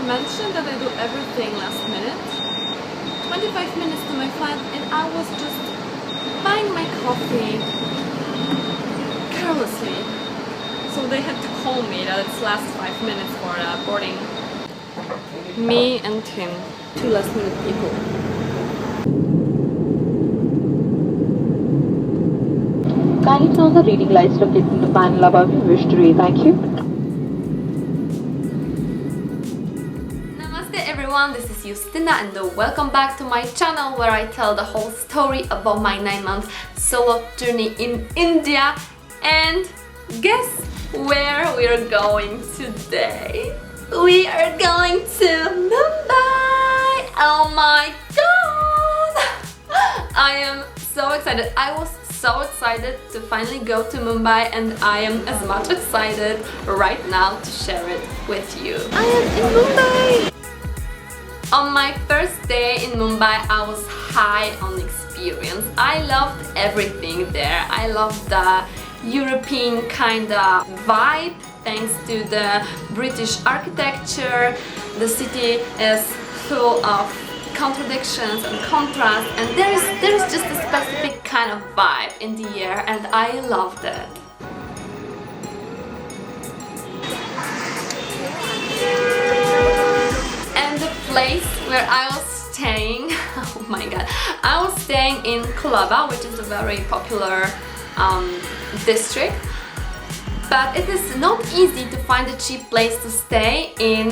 mentioned that I do everything last minute. 25 minutes to my flight and I was just buying my coffee carelessly. So they had to call me that it's last 5 minutes for boarding. Me and Tim, two last minute people. Kindly turn the reading lights located in the panel above you wish to read. Thank you. Namaste everyone, this is Justina and welcome back to my channel where I tell the whole story about my 9-month solo journey in India. And guess where we're going today? We are going to Mumbai! Oh my god! I am so excited. I was so excited to finally go to Mumbai and I am as much excited right now to share it with you. I am in Mumbai! On my first day in Mumbai, I was high on experience. I loved everything there. I loved the European kind of vibe thanks to the British architecture. The city is full of contradictions and contrasts, and there's just a specific kind of vibe in the air, and I loved it. And the place where I was staying, oh my god, I was staying in Colaba, which is a very popular district. But it is not easy to find a cheap place to stay in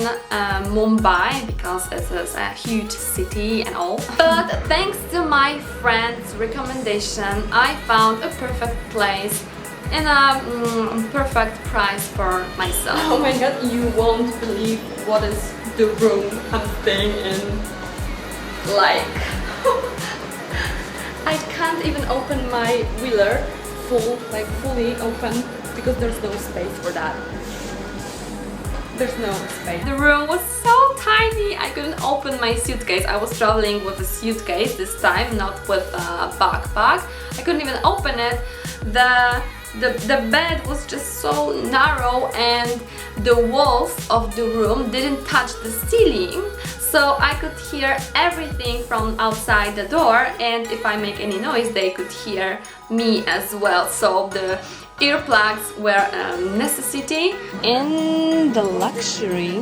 Mumbai because it is a huge city and all. But thanks to my friend's recommendation, I found a perfect place in a perfect price for myself. Oh my god, you won't believe what is the room I'm staying in. Like, I can't even open my wheeler fully open, because there's no space for that. There's no space. The room was so tiny, I couldn't open my suitcase. I was traveling with a suitcase this time, not with a backpack. I couldn't even open it. The bed was just so narrow and the walls of the room didn't touch the ceiling. So I could hear everything from outside the door, and if I make any noise, they could hear me as well. So the earplugs were a necessity. In the luxury,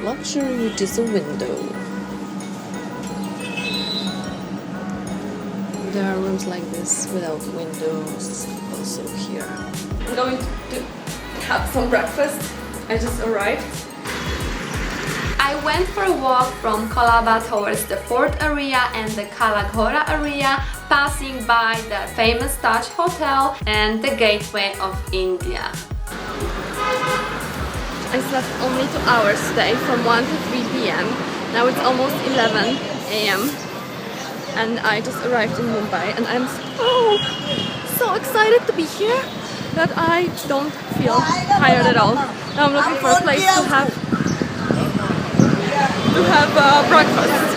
which is a window. There are rooms like this without windows also here. I'm going to have some breakfast. I just arrived. I went for a walk from Colaba towards the fort area and the Kalaghora area, passing by the famous Taj Hotel and the Gateway of India. I slept only 2 hours today, from 1 to 3 p.m. Now it's almost 11 a.m. and I just arrived in Mumbai and I'm so excited to be here that I don't feel tired at all. Now I'm looking for a place to have breakfast.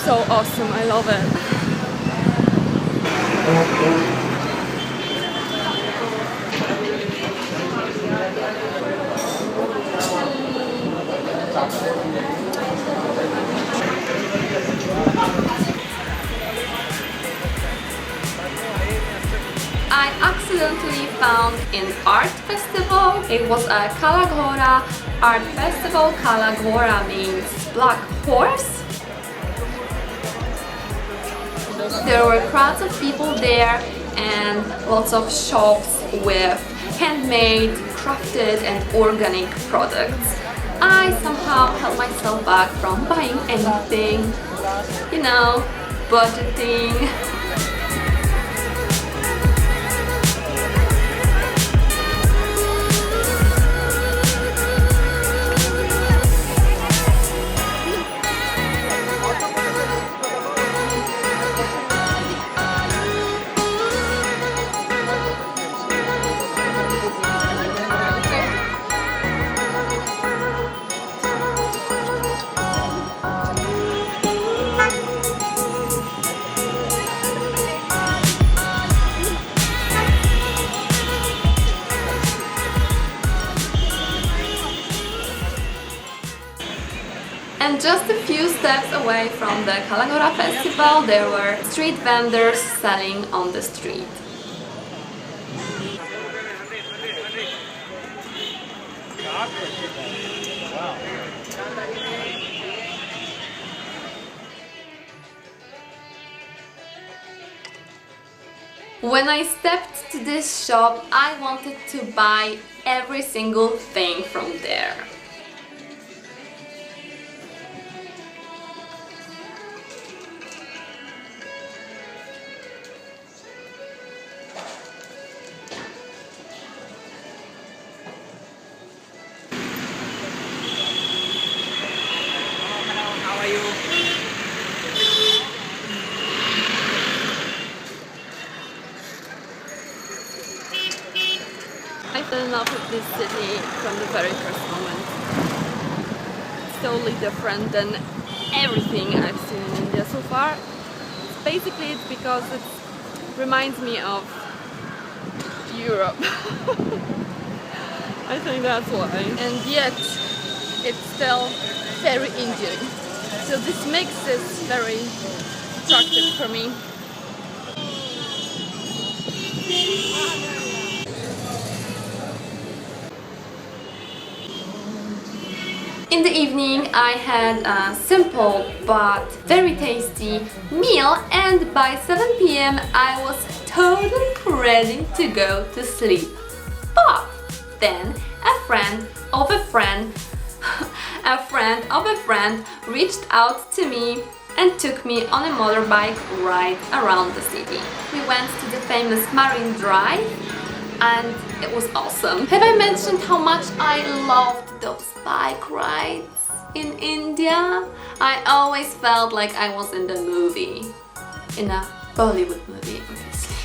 So awesome, I love it. I accidentally found an art festival. It was a Kalaghora art festival. Kalaghora means black horse. There were crowds of people there and lots of shops with handmade, crafted and organic products. I somehow held myself back from buying anything, you know, budgeting. And just a few steps away from the Kalangura festival, there were street vendors selling on the street. When I stepped to this shop, I wanted to buy every single thing from there. How are you? I fell in love with this city from the very first moment. It's totally different than everything I've seen in India so far. Basically, it's because it reminds me of Europe. I think that's why. And yet, it's still very Indian. So this makes this very attractive for me. In the evening I had a simple but very tasty meal, and by 7 p.m. I was totally ready to go to sleep. But then a friend of a friend reached out to me and took me on a motorbike ride around the city. We went to the famous Marine Drive and it was awesome. Have I mentioned how much I loved those bike rides in India? I always felt like I was in the movie. In a Bollywood movie, obviously.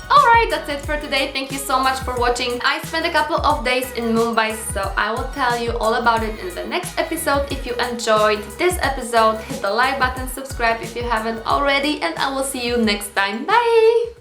Alright, that's it for today. Thank you so much for watching. I spent a couple of days in Mumbai, so I will tell you all about it in the next episode. If you enjoyed this episode, hit the like button, subscribe if you haven't already, and I will see you next time. Bye!